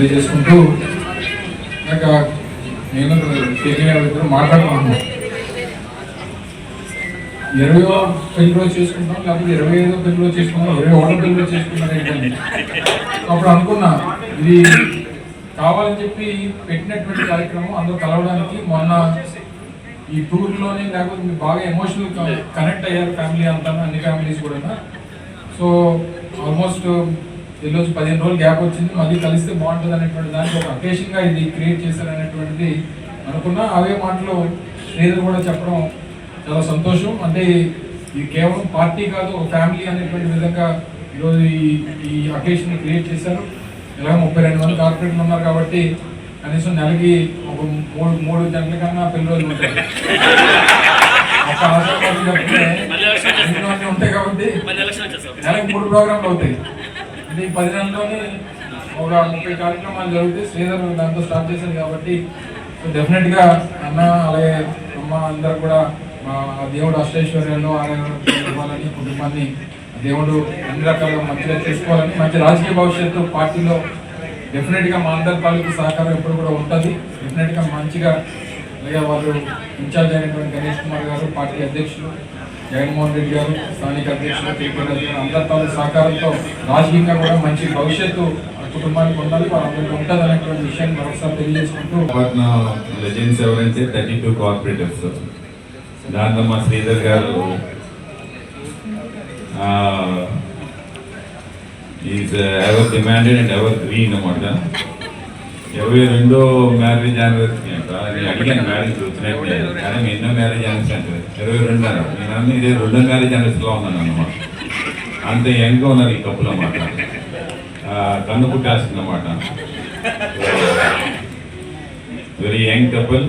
తెలియజేసుకుంటూ నాకు నేను ఇద్దరు మాట్లాడుకుంటున్నాను. 20వ పెళ్లి రోజు చేసుకుంటాం, లేకపోతే 25వ పెళ్లి రోజు చేసుకుంటాం, 21వ పెళ్లి రోజు చేసుకుంటాం ఏంటండి. అప్పుడు అనుకున్నా ఇది కావాలని చెప్పి పెట్టినటువంటి కార్యక్రమం అందరూ కలవడానికి. మొన్న ఈ టూర్లోనే లేకపోతే మీరు బాగా ఎమోషనల్ కనెక్ట్ అయ్యారు ఫ్యామిలీ అంతా, అన్ని ఫ్యామిలీస్ కూడా. సో ఆల్మోస్ట్ ఈరోజు 15 రోజులు గ్యాప్ వచ్చింది, మళ్ళీ కలిస్తే బాగుంటుంది అనేటువంటి దానికి ఒక అకేషన్గా ఇది క్రియేట్ చేశారనేటువంటిది అనుకున్నా. అవే మాటలు శ్రీధర్ కూడా చెప్పడం చాలా సంతోషం. అంటే ఇది కేవలం పార్టీ కాదు, ఒక ఫ్యామిలీ అనేటువంటి విధంగా ఈరోజు ఈ అకేషన్ క్రియేట్ చేశారు. ఇలాగ 32 మంది కార్పొరేట్లు ఉన్నారు కాబట్టి కనీసం నెలకి ఒక 3 గంటల కన్నా పెళ్లి రోజులు ఉంటాయి. ఒక ఆశీర్వాదం చెప్తే ఉంటాయి కాబట్టి నెలకి 3 ప్రోగ్రాంలు అవుతాయి. ఇది 10 నెలల్లోనే ఒక 30 కార్యక్రమాలు జరిగితే శ్రీధర్ దాంతో స్టార్ట్ చేశారు కాబట్టి డెఫినెట్గా అన్న అలాగే అమ్మ అందరూ కూడా దేవుడు అష్టైశ్వర్యాలు ఇవ్వాలని, కుటుంబాన్ని దేవుడు అన్ని రకాలుగా మంచిగా చేసుకోవాలని, మంచి రాజకీయ భవిష్యత్తు పార్టీలో డెఫినెట్గా మా అందరి తాలూకు సహకారం ఎప్పుడు కూడా ఉంటుంది. డెఫినెట్గా మంచిగా అలాగే వాళ్ళు ఇన్ఛార్జ్ అయినటువంటి గణేష్ కుమార్ గారు, పార్టీ అధ్యక్షులు జగన్మోహన్ రెడ్డి గారు, స్థానిక అధ్యక్షులు కేటీఆర్ గారు అందరి తాలూకు సహకారంతో రాజకీయంగా కూడా మంచి భవిష్యత్తు కుటుంబానికి ఉండాలి, వాళ్ళందరికీ ఉంటుంది అనేటువంటి విషయాన్ని మరొకసారి తెలియజేసుకుంటూ లెజెండ్స్ ఎవరంటే 32 కోఆపరేటివ్స్. దాంట్లో మా శ్రీధర్ గారు is ever demanded and ever green అన్నమాట. 22వ మ్యారేజ్ యానివర్సరీ అంట. నేను అడిగాను మ్యారేజ్ వచ్చినట్టు, కానీ ఎన్నో మ్యారేజ్ యానివర్సరీ అంటారు 22 అన్నారు. నేను అన్నీ ఇదే 2వ మ్యారేజ్ యానివర్సరీలో ఉన్నాను అన్నమాట. అంత యంగ్గా ఉన్నారు ఈ కప్పులు అన్నమాట. కన్ను పుట్టేస్తుంది అన్నమాట. Very young couple,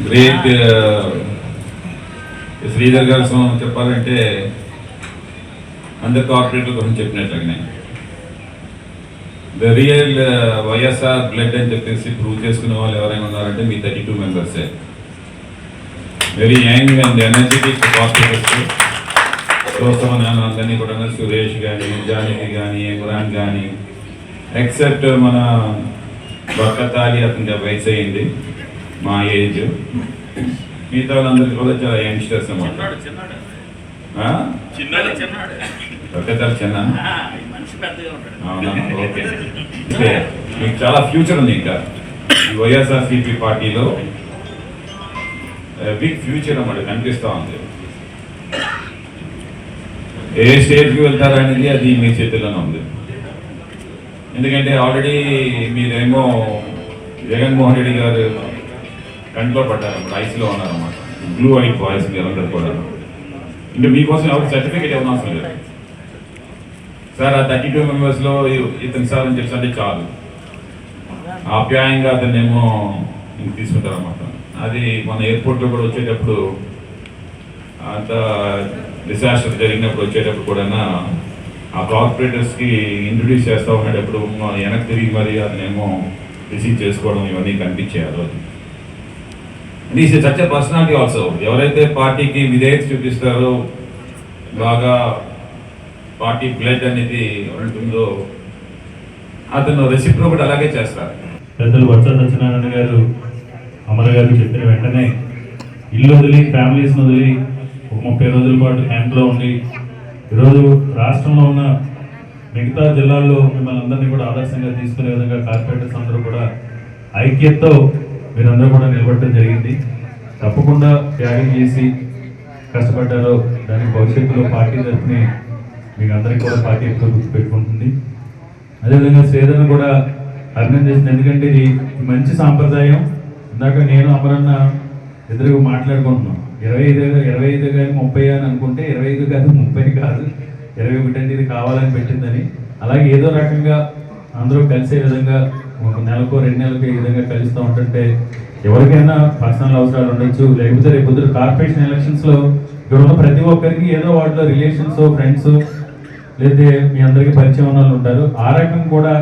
great. Sridhar గారి చెప్పాలంటే అందరు కార్పొరేట్ల గురించి చెప్పినట్లుగానే ద రియల్ వైఎస్ఆర్ బ్లడ్ అని చెప్పేసి ప్రూవ్ చేసుకునే వాళ్ళు ఎవరైనా ఉన్నారంటే మీ 32 మెంబర్సే. Very young and energetic corporators. చూస్తామని అందరినీ కూడా సురేష్ కానీ, జానకి కానీ, ఇమ్రాన్ కానీ, ఎక్సెప్ట్ మన బక్కతాలి అతనికి వయసు అయింది మా ఏజ్. మిగతా వాళ్ళందరికీ కూడా చాలా యంగ్స్టర్స్ అన్నమాట. బక్కతాలి చిన్న అవునా? ఓకే, అంటే మీకు చాలా ఫ్యూచర్ ఉంది. ఇంకా ఈ వైఎస్ఆర్సీపీ పార్టీలో బిగ్ ఫ్యూచర్ అన్నమాట కనిపిస్తూ ఉంది. ఏ స్టేజ్కి వెళ్తారనేది అది మీ చేతుల్లోనే ఉంది. ఎందుకంటే ఆల్రెడీ మీరేమో జగన్మోహన్ రెడ్డి గారు కంట్లో పడ్డారన్నమాట, ఐసీలో ఉన్నారన్నమాట. బ్లూ ఐట్ బాయ్స్ మీరందరూ కూడా. ఇంకా మీకోసం ఎవరికి సర్టిఫికేట్ ఏమైనా అవసరం లేదు సార్. ఆ 32 మెంబర్స్లో ఇతను సార్ అని చెప్పి అంటే చాలు, ఆప్యాయంగా అతను ఏమో తీసుకుంటారన్నమాట. అది మన ఎయిర్పోర్ట్లో కూడా వచ్చేటప్పుడు అంత డిసాస్టర్ జరిగినప్పుడు వచ్చేటప్పుడు కూడా ఆ కార్పొరేటర్స్కి ఇంట్రొడ్యూస్ చేస్తూ ఉండేటప్పుడు వెనక్కి తిరిగి మరి అతనేమో రిసీవ్ చేసుకోవడం ఇవన్నీ కనిపించాయి ఆ రోజు. And is such a personality also. ఎవరైతే పార్టీకి విధేయత చూపిస్తారో, బాగా పార్టీ బ్లడ్ అనేది ఉంటుందో అతను రెసిప్రోకేట్ అలాగే చేస్తారు. పెద్దలు బొత్స సత్యనారాయణ గారు, అమర గారు చెప్పిన వెంటనే ఇల్లు వదిలి, ఫ్యామిలీస్ని వదిలి 30 రోజుల పాటు క్యాంప్లో ఉండి ఈరోజు రాష్ట్రంలో ఉన్న మిగతా జిల్లాల్లో మిమ్మల్ని అందరినీ కూడా ఆదర్శంగా తీసుకునే విధంగా కార్పొరేటర్స్ అందరూ కూడా ఐక్యతతో మీరందరూ కూడా నిలబడటం జరిగింది. తప్పకుండా త్యాగం చేసి కష్టపడ్డారో దానికి భవిష్యత్తులో పార్టీ తరఫుని మీకు అందరికీ కూడా పార్టీ ఎక్కువ గుర్తుపెట్టుకుంటుంది. అదేవిధంగా శ్రీధర్ని కూడా అభినందిస్తుంది. ఎందుకంటే ఇది మంచి సాంప్రదాయం. ఇందాక నేను అమరన్న ఇద్దరు మాట్లాడుకుంటున్నాం. 25 కానీ 30 అని అనుకుంటే 25 కాదు, 30 కాదు, 21 అంటే ఇది కావాలని పెట్టిందని. అలాగే ఏదో రకంగా అందరూ కలిసే విధంగా ఒక నెలకో 2 నెలలకు ఈ విధంగా కలుస్తూ ఉంటుంటే ఎవరికైనా పర్సనల్ అవసరాలు ఉండొచ్చు. లేకపోతే రేపు పొద్దున కార్పొరేషన్ ఎలక్షన్స్లో ఇక్కడ ఉన్న ప్రతి ఒక్కరికి ఏదో వాటిలో రిలేషన్స్, ఫ్రెండ్స్, లేకపోతే మీ అందరికీ పరిచయం ఉన్న వాళ్ళు ఉంటారు. ఆ రకం కూడా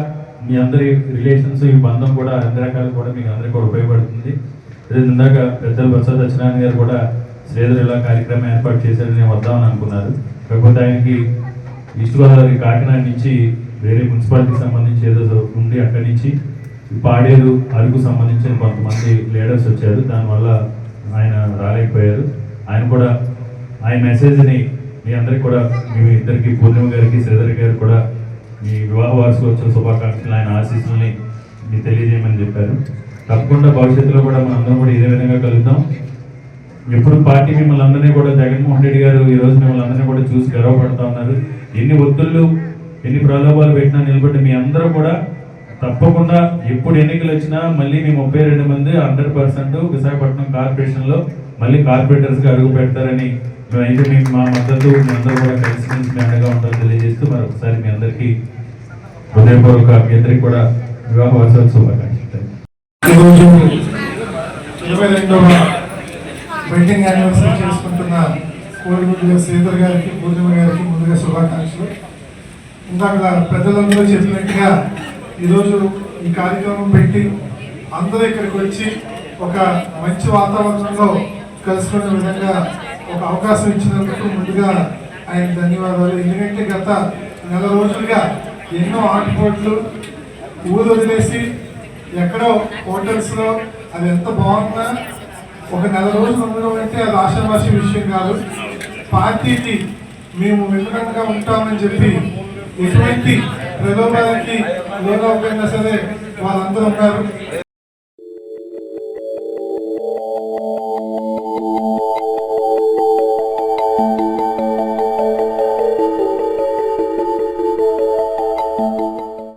మీ అందరి రిలేషన్స్, ఈ బంధం కూడా అన్ని రకాలు కూడా మీకు అందరికీ కూడా ఉపయోగపడుతుంది. అదే ఇందాక పెద్దలు బొత్స సత్యనారాయణ గారు కూడా శ్రీధర్ ఇలా కార్యక్రమం ఏర్పాటు చేశారని వద్దామని అనుకున్నారు. కాకపోతే ఆయనకి ఈస్ట్ గోదావరి కాకినాడ నుంచి వేరే మున్సిపాలిటీకి సంబంధించి ఏదో ఉండి అక్కడి నుంచి పాడేరు అరకు సంబంధించిన కొంతమంది లీడర్స్ వచ్చారు. దానివల్ల ఆయన రాలేకపోయారు. ఆయన కూడా ఆయన మెసేజ్ని మీ అందరికి కూడా మీ ఇద్దరికి పూర్ణిమ గారికి శ్రీధర్ గారు కూడా మీ వివాహ వార్షికోత్సవ శుభాకాంక్షలు ఆయన ఆశీస్సుల్ని మీకు తెలియజేయమని చెప్పారు. తప్పకుండా భవిష్యత్తులో కూడా మనందరం కూడా ఇదే విధంగా కలుద్దాం. ఎప్పుడు పార్టీ మిమ్మల్ని అందరినీ కూడా జగన్మోహన్ రెడ్డి గారు ఈరోజు మిమ్మల్ని అందరినీ కూడా చూసి గర్వపడుతూ ఉన్నారు. ఎన్ని ఒత్తిళ్ళు ఎన్ని ప్రలోభాలు పెట్టినా నిలబడి మీ అందరూ కూడా తప్పకుండా ఎప్పుడు ఎన్నికలు వచ్చినా మళ్ళీ మీ 32 మంది 100% విశాఖపట్నం కార్పొరేషన్లో మళ్ళీ కార్పొరేటర్స్గా అడుగు పెడతారని మేమైతే మీకు మా మద్దతు మీ అందరూ కూడా కలిసి మీ అండగా ఉంటారని తెలియజేస్తూ మరొకసారి మీ అందరికీ హృదయపూర్వక మీ అందరికీ కూడా వివాహ వార్షికోత్సవ శుభాకాంక్షలు. ఈరోజు 22వ వెడ్డింగ్ యానివర్సరీ చేసుకుంటున్న కోడిగుడ్ల శ్రీధర్ గారికి పూర్ణిమ గారికి ముందుగా శుభాకాంక్షలు. ఇందాక పెద్దలందరూ చెప్పినట్టుగా ఈరోజు ఈ కార్యక్రమం పెట్టి అందరూ ఇక్కడికి వచ్చి ఒక మంచి వాతావరణంలో కలుసుకునే విధంగా ఒక అవకాశం ఇచ్చినందుకు ముందుగా ఆయన ధన్యవాదాలు. ఎందుకంటే గత నెల రోజులుగా ఎన్నో ఆటపోట్లు ఊరు వదిలేసి ఎక్కడో హోటల్స్లో అది ఎంత బాగున్నా ఒక నెల రోజులు ఉండడం అంటే అది ఆశామాషి విషయం కాదు. పార్టీకి మేము వెనుకంగా ఉంటామని చెప్పి ఎటువంటి ప్రలోభాలకి లోనవ్వకుండా సరే వాళ్ళందరూ ఉన్నారు.